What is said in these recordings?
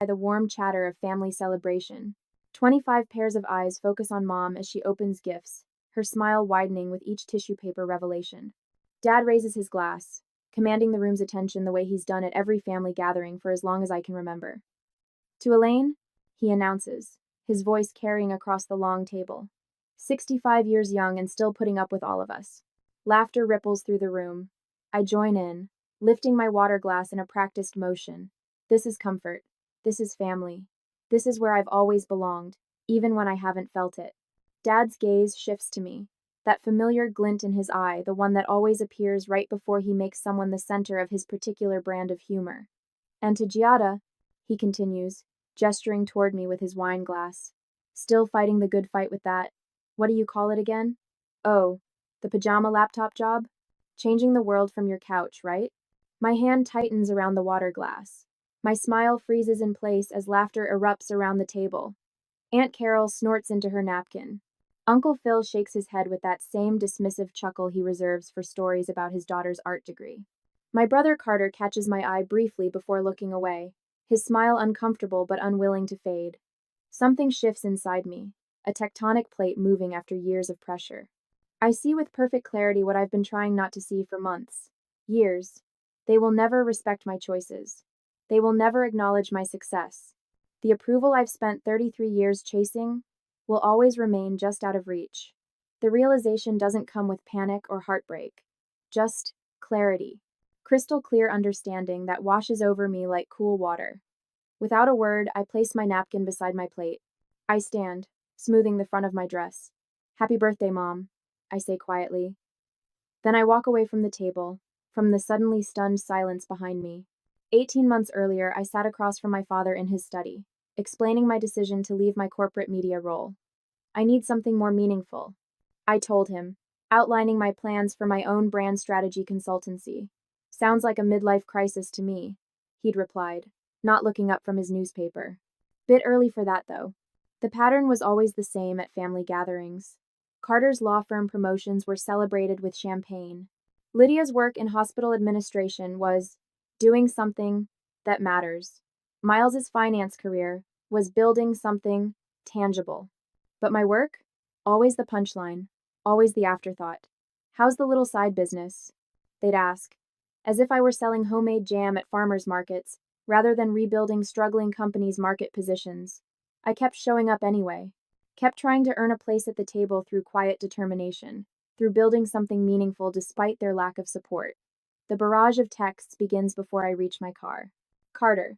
by the warm chatter of family celebration. 25 pairs of eyes focus on Mom as she opens gifts, her smile widening with each tissue paper revelation. Dad raises his glass, commanding the room's attention the way he's done at every family gathering for as long as I can remember. To Elaine, he announces, his voice carrying across the long table. 65 years young and still putting up with all of us. Laughter ripples through the room. I join in, lifting my water glass in a practiced motion. This is comfort. This is family. This is where I've always belonged, even when I haven't felt it. Dad's gaze shifts to me, that familiar glint in his eye, the one that always appears right before he makes someone the center of his particular brand of humor. And to Giada, he continues, gesturing toward me with his wine glass. Still fighting the good fight with that. What do you call it again? Oh, the pajama laptop job? Changing the world from your couch, right? My hand tightens around the water glass. My smile freezes in place as laughter erupts around the table. Aunt Carol snorts into her napkin. Uncle Phil shakes his head with that same dismissive chuckle he reserves for stories about his daughter's art degree. My brother Carter catches my eye briefly before looking away, his smile uncomfortable but unwilling to fade. Something shifts inside me, a tectonic plate moving after years of pressure. I see with perfect clarity what I've been trying not to see for months. Years. They will never respect my choices. They will never acknowledge my success. The approval I've spent 33 years chasing will always remain just out of reach. The realization doesn't come with panic or heartbreak. Just clarity. Crystal clear understanding that washes over me like cool water. Without a word, I place my napkin beside my plate. I stand, smoothing the front of my dress. Happy birthday, Mom, I say quietly. Then I walk away from the table, from the suddenly stunned silence behind me. 18 months earlier, I sat across from my father in his study, explaining my decision to leave my corporate media role. I need something more meaningful, I told him, outlining my plans for my own brand strategy consultancy. Sounds like a midlife crisis to me, he'd replied, not looking up from his newspaper. Bit early for that, though. The pattern was always the same at family gatherings. Carter's law firm promotions were celebrated with champagne. Lydia's work in hospital administration was doing something that matters. Miles's finance career was building something tangible. But my work? Always the punchline, always the afterthought. How's the little side business? They'd ask, as if I were selling homemade jam at farmers markets, rather than rebuilding struggling companies' market positions. I kept showing up anyway, kept trying to earn a place at the table through quiet determination, through building something meaningful despite their lack of support. The barrage of texts begins before I reach my car. Carter,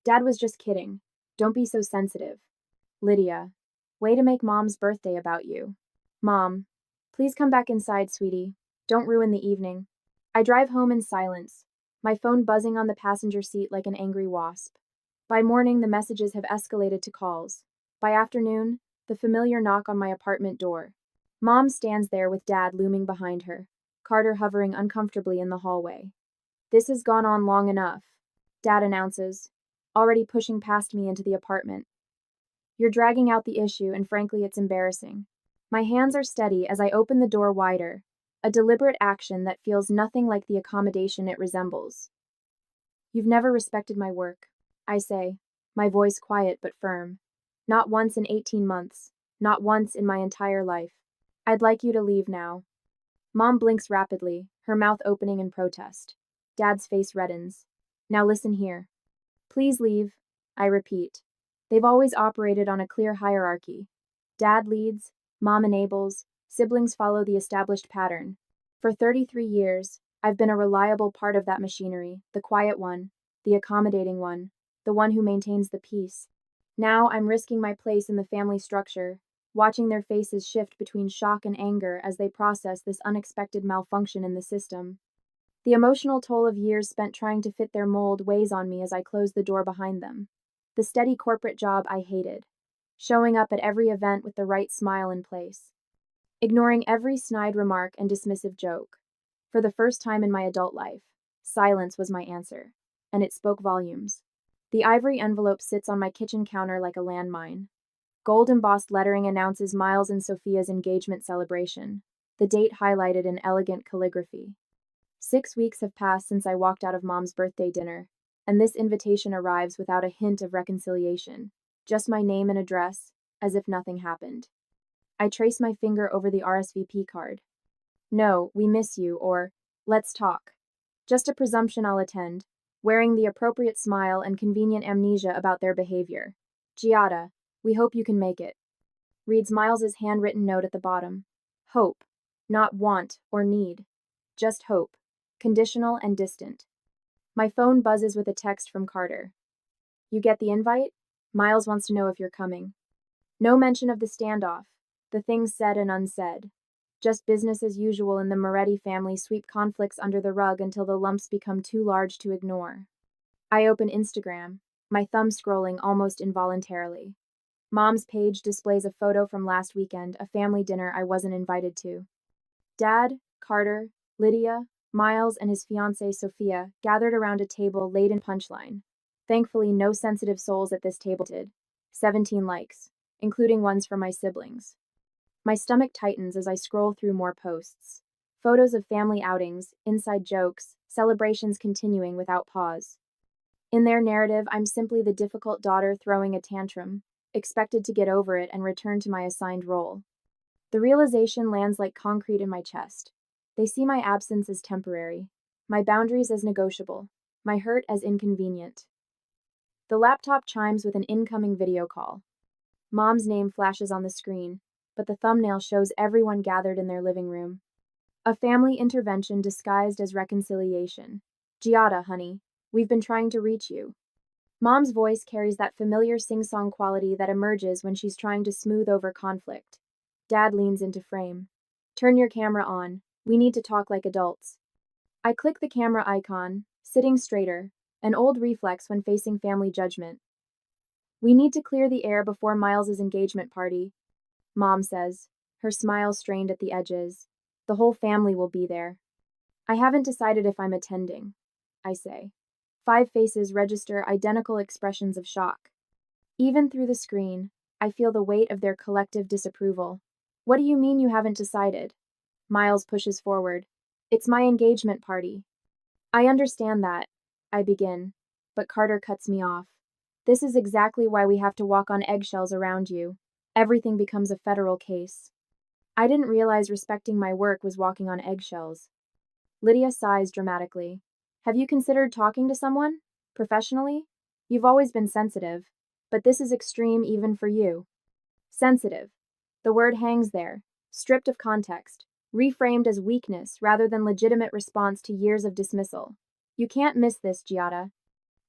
Dad was just kidding. Don't be so sensitive. Lydia, way to make Mom's birthday about you. Mom, please come back inside, sweetie. Don't ruin the evening. I drive home in silence, my phone buzzing on the passenger seat like an angry wasp. By morning, the messages have escalated to calls. By afternoon, the familiar knock on my apartment door. Mom stands there with Dad looming behind her, Carter hovering uncomfortably in the hallway. This has gone on long enough, Dad announces, already pushing past me into the apartment. You're dragging out the issue, and frankly, it's embarrassing. My hands are steady as I open the door wider, a deliberate action that feels nothing like the accommodation it resembles. You've never respected my work, I say, my voice quiet but firm. Not once in 18 months, not once in my entire life. I'd like you to leave now. Mom blinks rapidly, her mouth opening in protest. Dad's face reddens. Now listen here. Please leave, I repeat. They've always operated on a clear hierarchy. Dad leads, Mom enables, siblings follow the established pattern. For 33 years, I've been a reliable part of that machinery, the quiet one, the accommodating one, the one who maintains the peace. Now I'm risking my place in the family structure, watching their faces shift between shock and anger as they process this unexpected malfunction in the system. The emotional toll of years spent trying to fit their mold weighs on me as I close the door behind them. The steady corporate job I hated, showing up at every event with the right smile in place, ignoring every snide remark and dismissive joke. For the first time in my adult life, silence was my answer, and it spoke volumes. The ivory envelope sits on my kitchen counter like a landmine. Gold-embossed lettering announces Miles and Sophia's engagement celebration, the date highlighted in elegant calligraphy. 6 weeks have passed since I walked out of Mom's birthday dinner, and this invitation arrives without a hint of reconciliation. Just my name and address, as if nothing happened. I trace my finger over the RSVP card. No, we miss you, or let's talk. Just a presumption I'll attend, wearing the appropriate smile and convenient amnesia about their behavior. Giada, we hope you can make it. Reads Miles's handwritten note at the bottom. Hope, not want or need. Just hope. Conditional and distant. My phone buzzes with a text from Carter. You get the invite? Miles wants to know if you're coming. No mention of the standoff, the things said and unsaid. Just business as usual, and the Moretti family sweep conflicts under the rug until the lumps become too large to ignore. I open Instagram, my thumb scrolling almost involuntarily. Mom's page displays a photo from last weekend, a family dinner I wasn't invited to. Dad, Carter, Lydia, Miles, and his fiancée Sophia gathered around a table laid in punchline. Thankfully, no sensitive souls at this table did. 17 likes, including ones from my siblings. My stomach tightens as I scroll through more posts. Photos of family outings, inside jokes, celebrations continuing without pause. In their narrative, I'm simply the difficult daughter throwing a tantrum, expected to get over it and return to my assigned role. The realization lands like concrete in my chest. They see my absence as temporary, my boundaries as negotiable, my hurt as inconvenient. The laptop chimes with an incoming video call. Mom's name flashes on the screen, but the thumbnail shows everyone gathered in their living room. A family intervention disguised as reconciliation. Giada, honey, we've been trying to reach you. Mom's voice carries that familiar sing-song quality that emerges when she's trying to smooth over conflict. Dad leans into frame. Turn your camera on. We need to talk like adults. I click the camera icon, sitting straighter, an old reflex when facing family judgment. We need to clear the air before Miles's engagement party, Mom says, her smile strained at the edges. The whole family will be there. I haven't decided if I'm attending, I say. 5 faces register identical expressions of shock. Even through the screen, I feel the weight of their collective disapproval. What do you mean you haven't decided? Miles pushes forward. It's my engagement party. I understand that, I begin, but Carter cuts me off. This is exactly why we have to walk on eggshells around you. Everything becomes a federal case. I didn't realize respecting my work was walking on eggshells. Lydia sighs dramatically. Have you considered talking to someone? Professionally? You've always been sensitive, but this is extreme even for you. Sensitive. The word hangs there, stripped of context, reframed as weakness rather than legitimate response to years of dismissal. You can't miss this, Giada,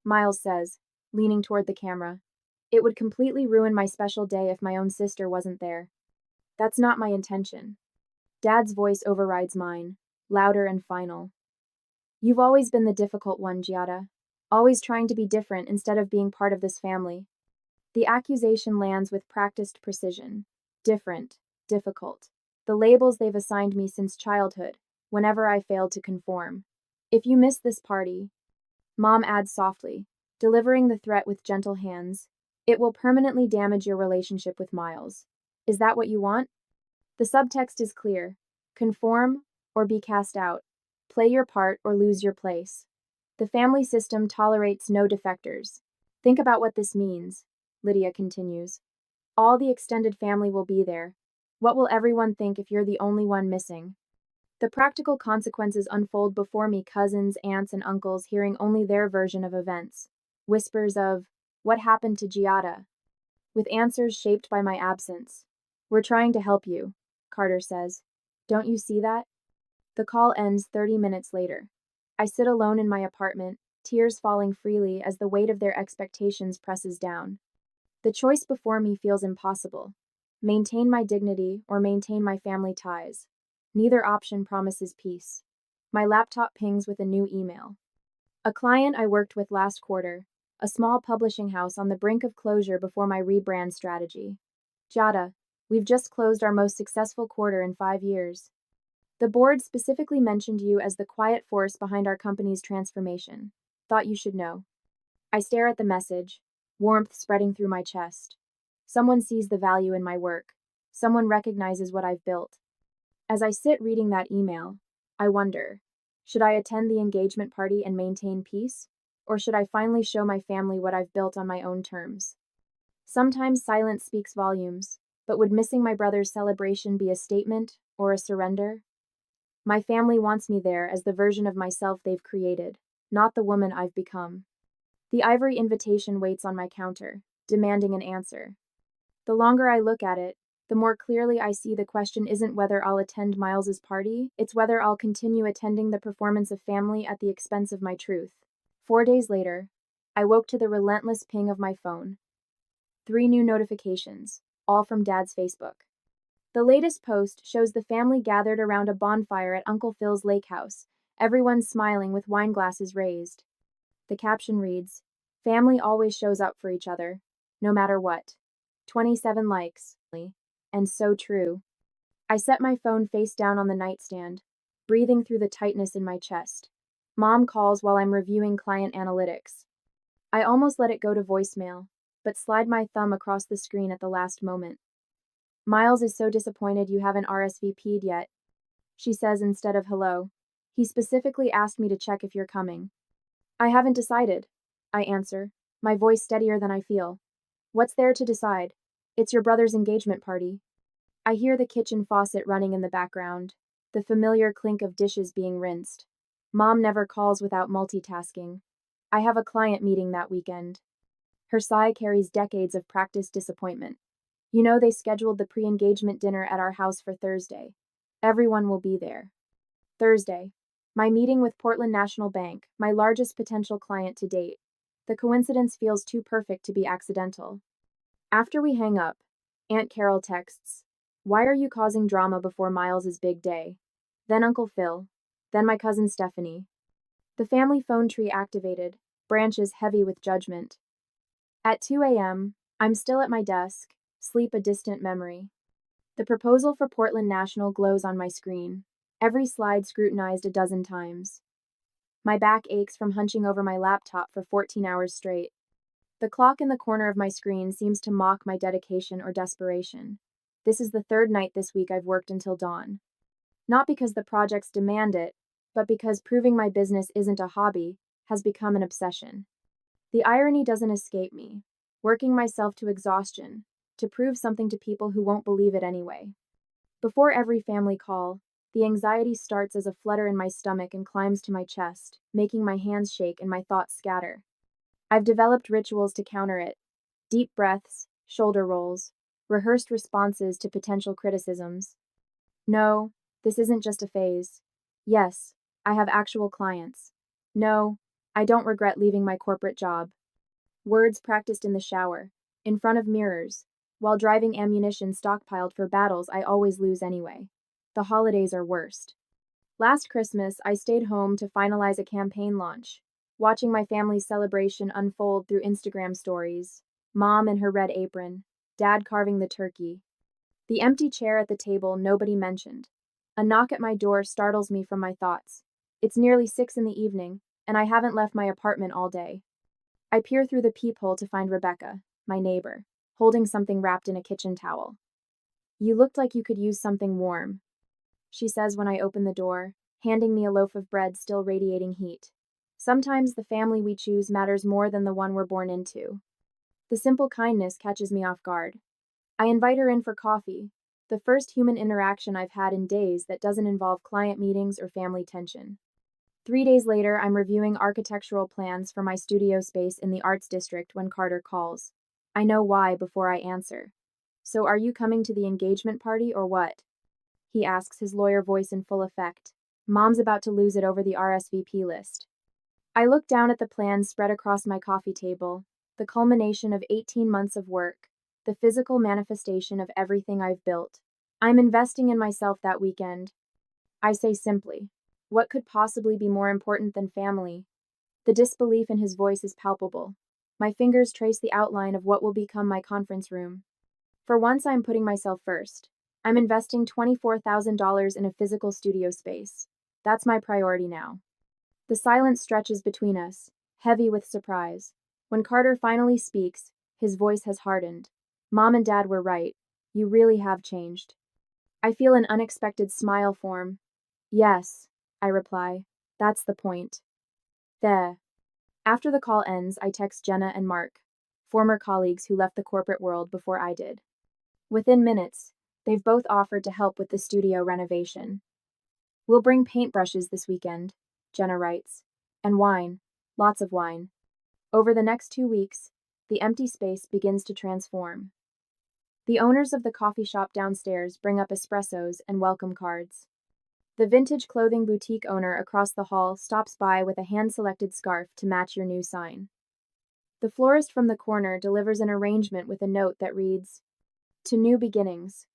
Miles says, leaning toward the camera. It would completely ruin my special day if my own sister wasn't there. That's not my intention. Dad's voice overrides mine, louder and final. You've always been the difficult one, Giada. Always trying to be different instead of being part of this family. The accusation lands with practiced precision. Different, difficult. The labels they've assigned me since childhood, whenever I failed to conform. If you miss this party, Mom adds softly, delivering the threat with gentle hands, it will permanently damage your relationship with Miles. Is that what you want? The subtext is clear. Conform or be cast out. Play your part or lose your place. The family system tolerates no defectors. Think about what this means, Lydia continues. All the extended family will be there. What will everyone think if you're the only one missing? The practical consequences unfold before me, cousins, aunts, and uncles hearing only their version of events. Whispers of, what happened to Giada? With answers shaped by my absence. We're trying to help you, Carter says. Don't you see that? The call ends 30 minutes later. I sit alone in my apartment, tears falling freely as the weight of their expectations presses down. The choice before me feels impossible. Maintain my dignity or maintain my family ties. Neither option promises peace. My laptop pings with a new email. A client I worked with last quarter, a small publishing house on the brink of closure before my rebrand strategy. Giada, we've just closed our most successful quarter in 5 years. The board specifically mentioned you as the quiet force behind our company's transformation. Thought you should know. I stare at the message, warmth spreading through my chest. Someone sees the value in my work. Someone recognizes what I've built. As I sit reading that email, I wonder, should I attend the engagement party and maintain peace? Or should I finally show my family what I've built on my own terms? Sometimes silence speaks volumes, but would missing my brother's celebration be a statement or a surrender? My family wants me there as the version of myself they've created, not the woman I've become. The ivory invitation waits on my counter, demanding an answer. The longer I look at it, the more clearly I see the question isn't whether I'll attend Miles's party, it's whether I'll continue attending the performance of family at the expense of my truth. 4 days later, I woke to the relentless ping of my phone. 3 new notifications, all from Dad's Facebook. The latest post shows the family gathered around a bonfire at Uncle Phil's lake house, everyone smiling with wine glasses raised. The caption reads, "Family always shows up for each other, no matter what." 27 likes. And so true. I set my phone face down on the nightstand, breathing through the tightness in my chest. Mom calls while I'm reviewing client analytics. I almost let it go to voicemail, but slide my thumb across the screen at the last moment. "Miles is so disappointed you haven't RSVP'd yet," she says instead of hello. "He specifically asked me to check if you're coming." "I haven't decided," I answer, my voice steadier than I feel. "What's there to decide? It's your brother's engagement party." I hear the kitchen faucet running in the background, the familiar clink of dishes being rinsed. Mom never calls without multitasking. "I have a client meeting that weekend." Her sigh carries decades of practiced disappointment. "You know they scheduled the pre-engagement dinner at our house for Thursday. Everyone will be there." Thursday. My meeting with Portland National Bank, my largest potential client to date. The coincidence feels too perfect to be accidental. After we hang up, Aunt Carol texts, "Why are you causing drama before Miles's big day?" Then Uncle Phil. Then my cousin Stephanie. The family phone tree activated, branches heavy with judgment. At 2 a.m., I'm still at my desk, sleep a distant memory. The proposal for Portland National glows on my screen, every slide scrutinized a dozen times. My back aches from hunching over my laptop for 14 hours straight. The clock in the corner of my screen seems to mock my dedication or desperation. This is the 3rd night this week I've worked until dawn. Not because the projects demand it, but because proving my business isn't a hobby has become an obsession. The irony doesn't escape me. Working myself to exhaustion, to prove something to people who won't believe it anyway. Before every family call, the anxiety starts as a flutter in my stomach and climbs to my chest, making my hands shake and my thoughts scatter. I've developed rituals to counter it. Deep breaths, shoulder rolls, rehearsed responses to potential criticisms. No, this isn't just a phase. Yes, I have actual clients. No, I don't regret leaving my corporate job. Words practiced in the shower, in front of mirrors, while driving ammunition stockpiled for battles I always lose anyway. The holidays are worst. Last Christmas, I stayed home to finalize a campaign launch, watching my family's celebration unfold through Instagram stories. Mom in her red apron, Dad carving the turkey. The empty chair at the table nobody mentioned. A knock at my door startles me from my thoughts. It's nearly 6 in the evening, and I haven't left my apartment all day. I peer through the peephole to find Rebecca, my neighbor, holding something wrapped in a kitchen towel. "You looked like you could use something warm," she says when I open the door, handing me a loaf of bread still radiating heat. Sometimes the family we choose matters more than the one we're born into. The simple kindness catches me off guard. I invite her in for coffee, the first human interaction I've had in days that doesn't involve client meetings or family tension. 3 days later, I'm reviewing architectural plans for my studio space in the Arts District when Carter calls. I know why before I answer. "So are you coming to the engagement party or what?" he asks, his lawyer voice in full effect. Mom's about to lose it over the RSVP list. I look down at the plans spread across my coffee table, the culmination of 18 months of work, the physical manifestation of everything I've built. I'm investing in myself that weekend. I say simply, what could possibly be more important than family? The disbelief in his voice is palpable. My fingers trace the outline of what will become my conference room. For once, I'm putting myself first. I'm investing $24,000 in a physical studio space. That's my priority now. The silence stretches between us, heavy with surprise. When Carter finally speaks, his voice has hardened. "Mom and Dad were right. You really have changed." I feel an unexpected smile form. "Yes," I reply. "That's the point." There. After the call ends, I text Jenna and Mark, former colleagues who left the corporate world before I did. Within minutes, they've both offered to help with the studio renovation. We'll bring paintbrushes this weekend, Jenna writes. And wine. Lots of wine. Over the next 2 weeks, the empty space begins to transform. The owners of the coffee shop downstairs bring up espressos and welcome cards. The vintage clothing boutique owner across the hall stops by with a hand-selected scarf to match your new sign. The florist from the corner delivers an arrangement with a note that reads, "To new beginnings."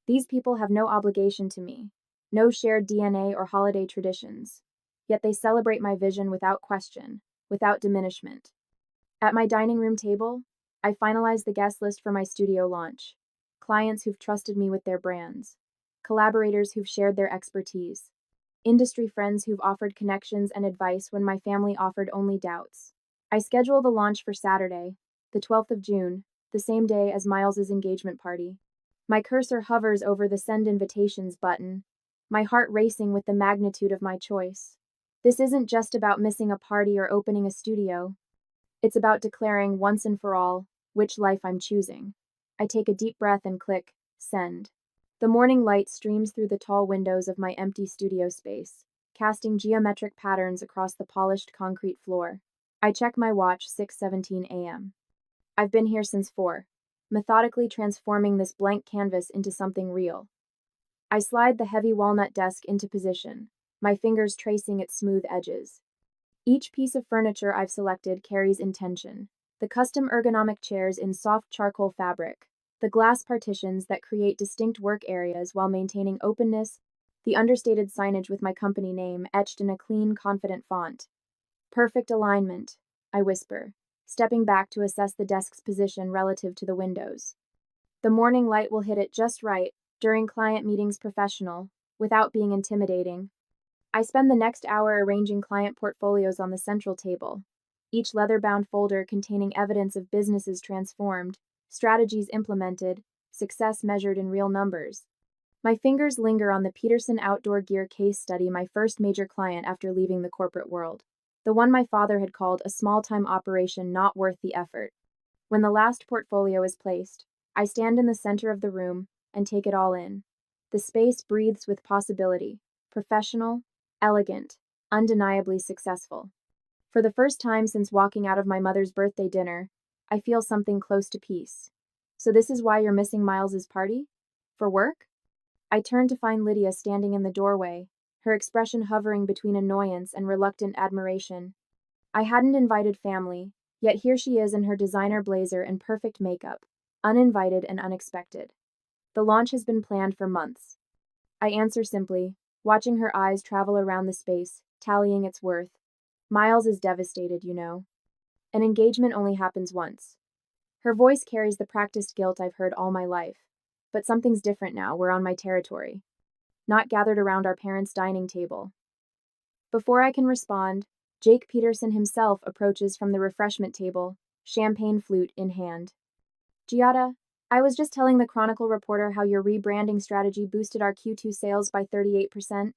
These people have no obligation to me, no shared DNA or holiday traditions, yet they celebrate my vision without question, without diminishment. At my dining room table, I finalize the guest list for my studio launch. Clients who've trusted me with their brands, collaborators who've shared their expertise, industry friends who've offered connections and advice when my family offered only doubts. I schedule the launch for Saturday, the 12th of June, the same day as Miles's engagement party. My cursor hovers over the send invitations button, my heart racing with the magnitude of my choice. This isn't just about missing a party or opening a studio. It's about declaring once and for all which life I'm choosing. I take a deep breath and click send. The morning light streams through the tall windows of my empty studio space, casting geometric patterns across the polished concrete floor. I check my watch, 6:17 a.m. I've been here since 4, methodically transforming this blank canvas into something real. I slide the heavy walnut desk into position, my fingers tracing its smooth edges. Each piece of furniture I've selected carries intention. The custom ergonomic chairs in soft charcoal fabric, the glass partitions that create distinct work areas while maintaining openness, the understated signage with my company name etched in a clean, confident font. Perfect alignment, I whisper, stepping back to assess the desk's position relative to the windows. The morning light will hit it just right, during client meetings professional, without being intimidating. I spend the next hour arranging client portfolios on the central table, each leather-bound folder containing evidence of businesses transformed, strategies implemented, success measured in real numbers. My fingers linger on the Peterson outdoor gear case study, my first major client after leaving the corporate world. The one my father had called a small-time operation not worth the effort. When the last portfolio is placed, I stand in the center of the room and take it all in. The space breathes with possibility, professional, elegant, undeniably successful. For the first time since walking out of my mother's birthday dinner, I feel something close to peace. So this is why you're missing Miles's party? For work? I turn to find Lydia standing in the doorway, her expression hovering between annoyance and reluctant admiration. I hadn't invited family, yet here she is in her designer blazer and perfect makeup, uninvited and unexpected. The launch has been planned for months. I answer simply, watching her eyes travel around the space, tallying its worth. Miles is devastated, you know. An engagement only happens once. Her voice carries the practiced guilt I've heard all my life. But something's different now, we're on my territory. Not gathered around our parents' dining table. Before I can respond, Jake Peterson himself approaches from the refreshment table, champagne flute in hand. Giada, I was just telling the Chronicle reporter how your rebranding strategy boosted our Q2 sales by 38%.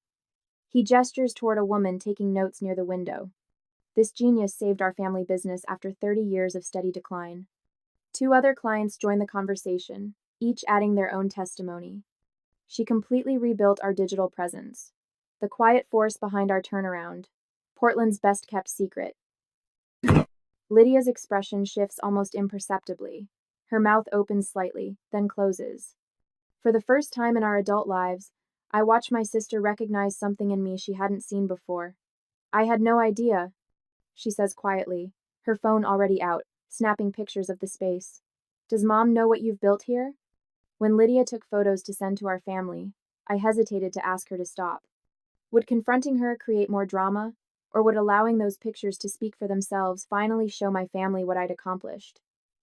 He gestures toward a woman taking notes near the window. This genius saved our family business after 30 years of steady decline. 2 other clients join the conversation, each adding their own testimony. She completely rebuilt our digital presence. The quiet force behind our turnaround. Portland's best-kept secret. Lydia's expression shifts almost imperceptibly. Her mouth opens slightly, then closes. For the first time in our adult lives, I watch my sister recognize something in me she hadn't seen before. I had no idea, she says quietly, her phone already out, snapping pictures of the space. Does Mom know what you've built here? When Lydia took photos to send to our family, I hesitated to ask her to stop. Would confronting her create more drama, or would allowing those pictures to speak for themselves finally show my family what I'd accomplished?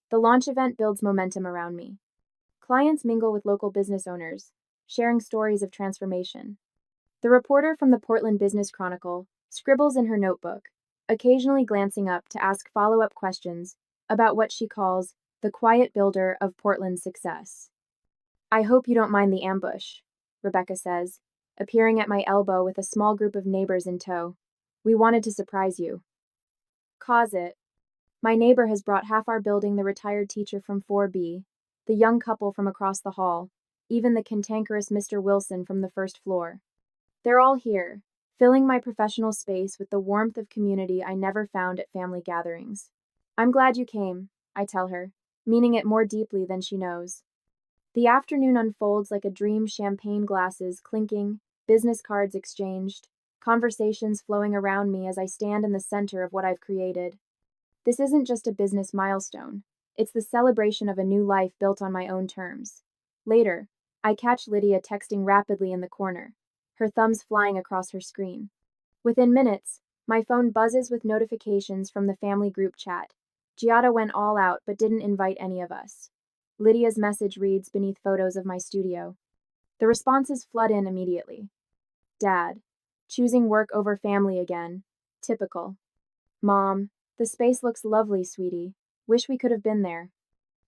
The launch event builds momentum around me. Clients mingle with local business owners, sharing stories of transformation. The reporter from the Portland Business Chronicle scribbles in her notebook, occasionally glancing up to ask follow-up questions about what she calls the quiet builder of Portland's success. I hope you don't mind the ambush, Rebecca says, appearing at my elbow with a small group of neighbors in tow. We wanted to surprise you. Cause it. My neighbor has brought half our building, the retired teacher from 4B, the young couple from across the hall, even the cantankerous Mr. Wilson from the first floor. They're all here, filling my professional space with the warmth of community I never found at family gatherings. I'm glad you came, I tell her, meaning it more deeply than she knows. The afternoon unfolds like a dream, champagne glasses clinking, business cards exchanged, conversations flowing around me as I stand in the center of what I've created. This isn't just a business milestone, it's the celebration of a new life built on my own terms. Later, I catch Lydia texting rapidly in the corner, her thumbs flying across her screen. Within minutes, my phone buzzes with notifications from the family group chat. Giada went all out but didn't invite any of us. Lydia's message reads beneath photos of my studio. The responses flood in immediately. Dad. Choosing work over family again. Typical. Mom. The space looks lovely, sweetie. Wish we could have been there.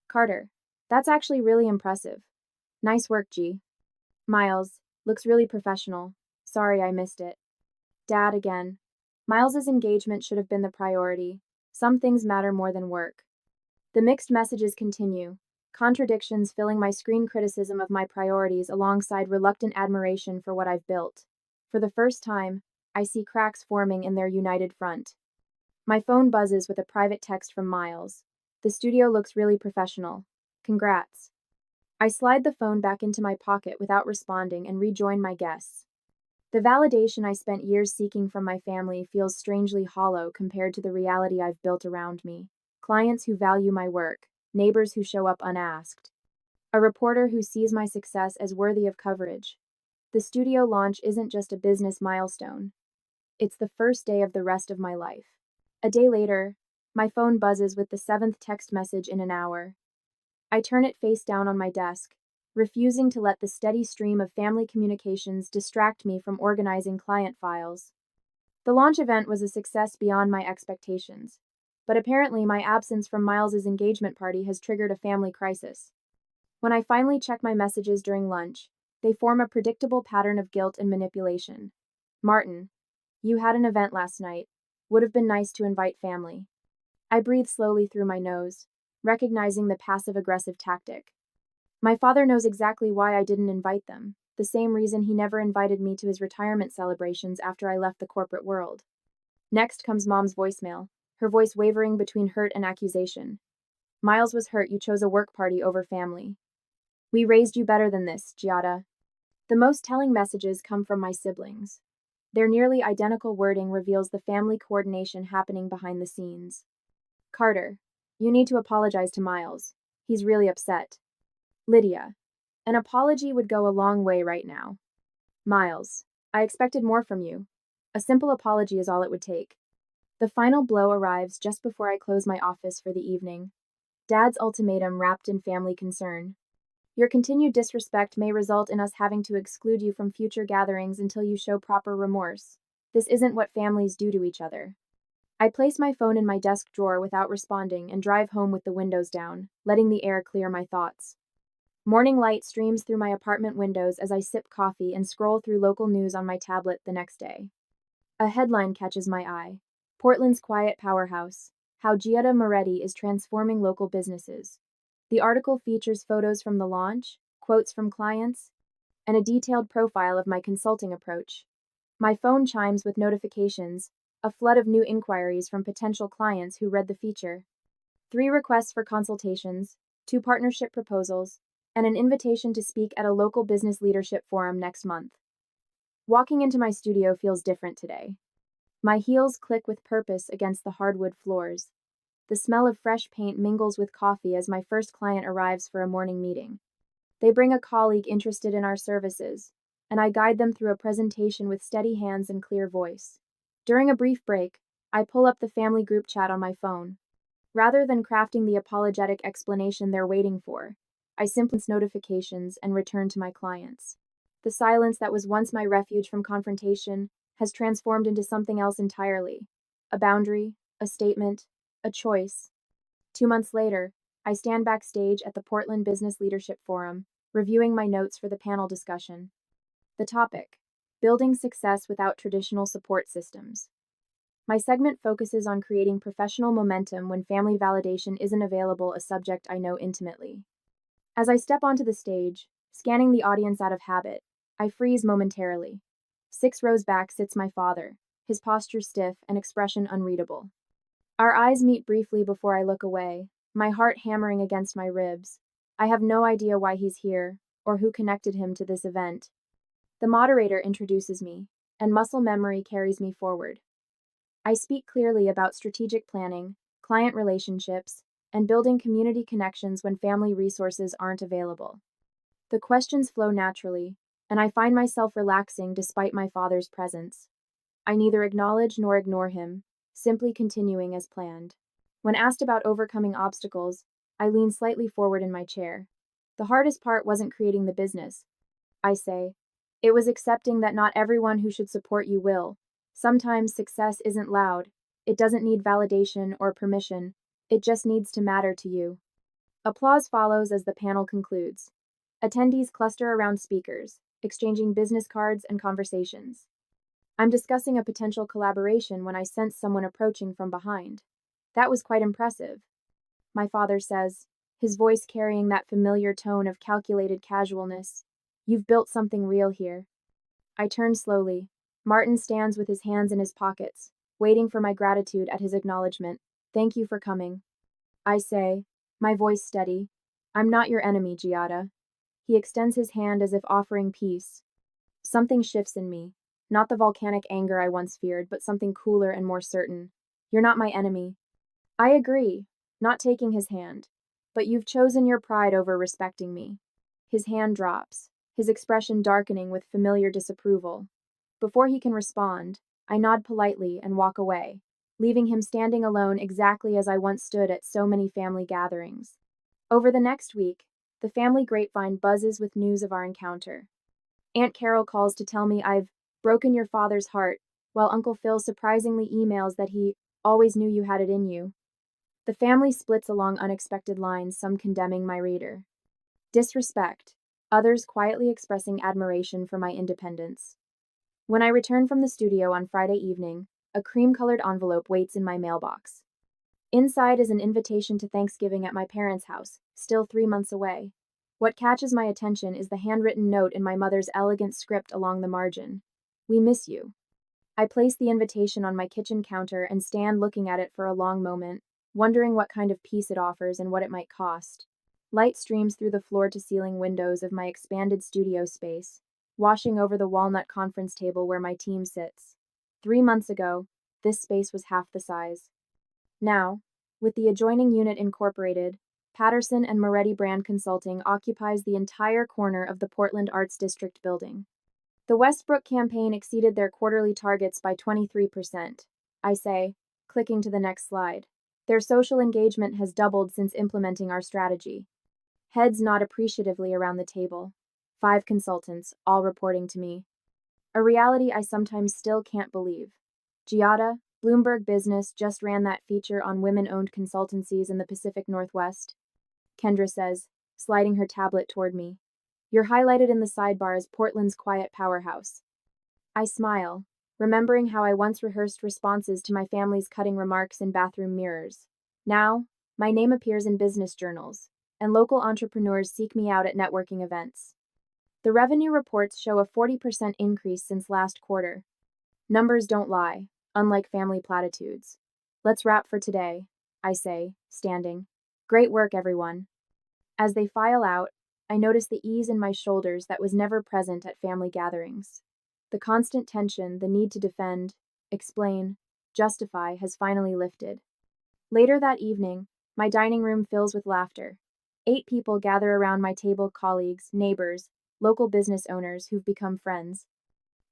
Carter. That's actually really impressive. Nice work, G. Miles. Looks really professional. Sorry I missed it. Dad again. Miles's engagement should have been the priority. Some things matter more than work. The mixed messages continue, contradictions filling my screen, criticism of my priorities alongside reluctant admiration for what I've built. For the first time, I see cracks forming in their united front. My phone buzzes with a private text from Miles. The studio looks really professional. Congrats. I slide the phone back into my pocket without responding and rejoin my guests. The validation I spent years seeking from my family feels strangely hollow compared to the reality I've built around me. Clients who value my work, neighbors who show up unasked, a reporter who sees my success as worthy of coverage. The studio launch isn't just a business milestone. It's the first day of the rest of my life. A day later, my phone buzzes with the 7th text message in an hour. I turn it face down on my desk, refusing to let the steady stream of family communications distract me from organizing client files. The launch event was a success beyond my expectations, but apparently my absence from Miles's engagement party has triggered a family crisis. When I finally check my messages during lunch, they form a predictable pattern of guilt and manipulation. Martin, you had an event last night. Would have been nice to invite family. I breathe slowly through my nose, recognizing the passive-aggressive tactic. My father knows exactly why I didn't invite them, the same reason he never invited me to his retirement celebrations after I left the corporate world. Next comes Mom's voicemail, her voice wavering between hurt and accusation. Miles was hurt you chose a work party over family. We raised you better than this, Giada. The most telling messages come from my siblings. Their nearly identical wording reveals the family coordination happening behind the scenes. Carter, you need to apologize to Miles. He's really upset. Lydia, an apology would go a long way right now. Miles, I expected more from you. A simple apology is all it would take. The final blow arrives just before I close my office for the evening. Dad's ultimatum wrapped in family concern. Your continued disrespect may result in us having to exclude you from future gatherings until you show proper remorse. This isn't what families do to each other. I place my phone in my desk drawer without responding and drive home with the windows down, letting the air clear my thoughts. Morning light streams through my apartment windows as I sip coffee and scroll through local news on my tablet the next day. A headline catches my eye. Portland's quiet powerhouse, how Giada Moretti is transforming local businesses. The article features photos from the launch, quotes from clients, and a detailed profile of my consulting approach. My phone chimes with notifications, a flood of new inquiries from potential clients who read the feature. 3 requests for consultations, 2 partnership proposals, and an invitation to speak at a local business leadership forum next month. Walking into my studio feels different today. My heels click with purpose against the hardwood floors. The smell of fresh paint mingles with coffee as my first client arrives for a morning meeting. They bring a colleague interested in our services, and I guide them through a presentation with steady hands and clear voice. During a brief break, I pull up the family group chat on my phone. Rather than crafting the apologetic explanation they're waiting for, I simply send notifications and return to my clients. The silence that was once my refuge from confrontation has transformed into something else entirely. A boundary, a statement, a choice. 2 months later, I stand backstage at the Portland Business Leadership Forum, reviewing my notes for the panel discussion. The topic: Building Success Without Traditional Support Systems. My segment focuses on creating professional momentum when family validation isn't available, a subject I know intimately. As I step onto the stage, scanning the audience out of habit, I freeze momentarily. 6 rows back sits my father, his posture stiff and expression unreadable. Our eyes meet briefly before I look away, my heart hammering against my ribs. I have no idea why he's here, or who connected him to this event. The moderator introduces me, and muscle memory carries me forward. I speak clearly about strategic planning, client relationships, and building community connections when family resources aren't available. The questions flow naturally, and I find myself relaxing despite my father's presence. I neither acknowledge nor ignore him, simply continuing as planned. When asked about overcoming obstacles, I lean slightly forward in my chair. The hardest part wasn't creating the business, I say. It was accepting that not everyone who should support you will. Sometimes success isn't loud. It doesn't need validation or permission. It just needs to matter to you. Applause follows as the panel concludes. Attendees cluster around speakers, exchanging business cards and conversations. I'm discussing a potential collaboration when I sense someone approaching from behind. That was quite impressive, my father says, his voice carrying that familiar tone of calculated casualness. You've built something real here. I turn slowly. Martin stands with his hands in his pockets, waiting for my gratitude at his acknowledgement. Thank you for coming, I say, my voice steady. I'm not your enemy, Giada. He extends his hand as if offering peace. Something shifts in me. Not the volcanic anger I once feared, but something cooler and more certain. You're not my enemy. I agree, not taking his hand. But you've chosen your pride over respecting me. His hand drops, his expression darkening with familiar disapproval. Before he can respond, I nod politely and walk away, leaving him standing alone exactly as I once stood at so many family gatherings. Over the next week, the family grapevine buzzes with news of our encounter. Aunt Carol calls to tell me I've broken your father's heart, while Uncle Phil surprisingly emails that he always knew you had it in you. The family splits along unexpected lines, some condemning my reader. Disrespect, others quietly expressing admiration for my independence. When I return from the studio on Friday evening, a cream-colored envelope waits in my mailbox. Inside is an invitation to Thanksgiving at my parents' house, still 3 months away. What catches my attention is the handwritten note in my mother's elegant script along the margin. We miss you. I place the invitation on my kitchen counter and stand looking at it for a long moment, wondering what kind of peace it offers and what it might cost. Light streams through the floor-to-ceiling windows of my expanded studio space, washing over the walnut conference table where my team sits. 3 months ago, this space was half the size. Now, with the adjoining unit incorporated, Patterson and Moretti Brand Consulting occupies the entire corner of the Portland Arts District building. The Westbrook campaign exceeded their quarterly targets by 23%, I say, clicking to the next slide. Their social engagement has doubled since implementing our strategy. Heads nod appreciatively around the table. 5 consultants, all reporting to me. A reality I sometimes still can't believe. Giada, Bloomberg Business just ran that feature on women-owned consultancies in the Pacific Northwest. Kendra says, sliding her tablet toward me. You're highlighted in the sidebar as Portland's quiet powerhouse. I smile, remembering how I once rehearsed responses to my family's cutting remarks in bathroom mirrors. Now, my name appears in business journals, and local entrepreneurs seek me out at networking events. The revenue reports show a 40% increase since last quarter. Numbers don't lie, unlike family platitudes. Let's wrap for today, I say, standing. Great work, everyone. As they file out, I notice the ease in my shoulders that was never present at family gatherings. The constant tension, the need to defend, explain, justify has finally lifted. Later that evening, my dining room fills with laughter. 8 people gather around my table, colleagues, neighbors, local business owners who've become friends.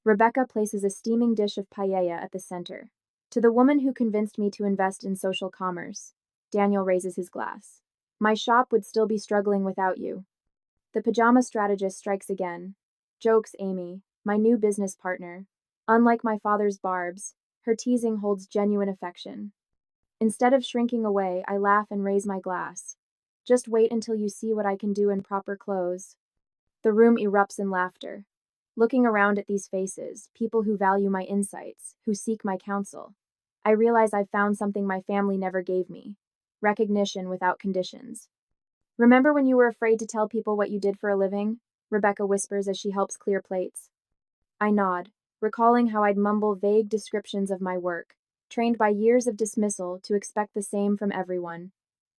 Rebecca places a steaming dish of paella at the center. To the woman who convinced me to invest in social commerce, Daniel raises his glass. My shop would still be struggling without you. The pajama strategist strikes again. Jokes Amy, my new business partner. Unlike my father's barbs, her teasing holds genuine affection. Instead of shrinking away, I laugh and raise my glass. Just wait until you see what I can do in proper clothes. The room erupts in laughter. Looking around at these faces, people who value my insights, who seek my counsel, I realize I've found something my family never gave me: recognition without conditions. Remember when you were afraid to tell people what you did for a living? Rebecca whispers as she helps clear plates. I nod, recalling how I'd mumble vague descriptions of my work, trained by years of dismissal to expect the same from everyone.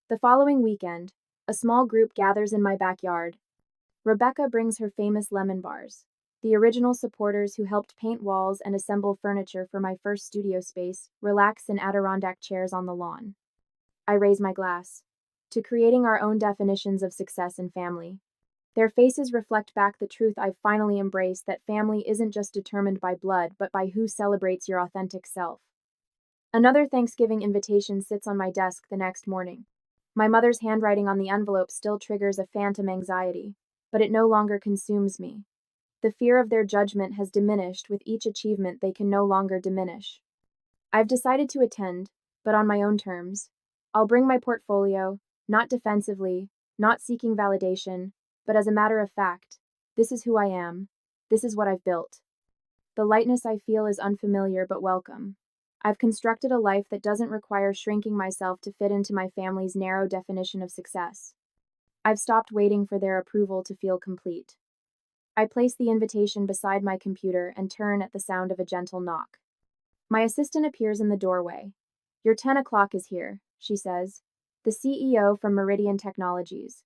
The following weekend, a small group gathers in my backyard. Rebecca brings her famous lemon bars, the original supporters who helped paint walls and assemble furniture for my first studio space, relax in Adirondack chairs on the lawn. I raise my glass to creating our own definitions of success and family. Their faces reflect back the truth I've finally embraced, that family isn't just determined by blood, but by who celebrates your authentic self. Another Thanksgiving invitation sits on my desk the next morning. My mother's handwriting on the envelope still triggers a phantom anxiety, but it no longer consumes me. The fear of their judgment has diminished with each achievement they can no longer diminish. I've decided to attend, but on my own terms. I'll bring my portfolio, not defensively, not seeking validation, but as a matter of fact. This is who I am. This is what I've built. The lightness I feel is unfamiliar but welcome. I've constructed a life that doesn't require shrinking myself to fit into my family's narrow definition of success. I've stopped waiting for their approval to feel complete. I place the invitation beside my computer and turn at the sound of a gentle knock. My assistant appears in the doorway. Your 10 o'clock is here, she says. The CEO from Meridian Technologies.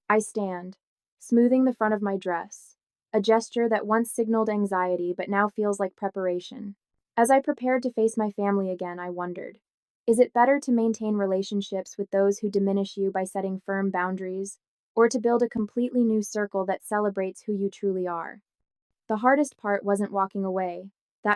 I stand, smoothing the front of my dress, a gesture that once signaled anxiety but now feels like preparation. As I prepared to face my family again, I wondered, is it better to maintain relationships with those who diminish you by setting firm boundaries, or to build a completely new circle that celebrates who you truly are? The hardest part wasn't walking away,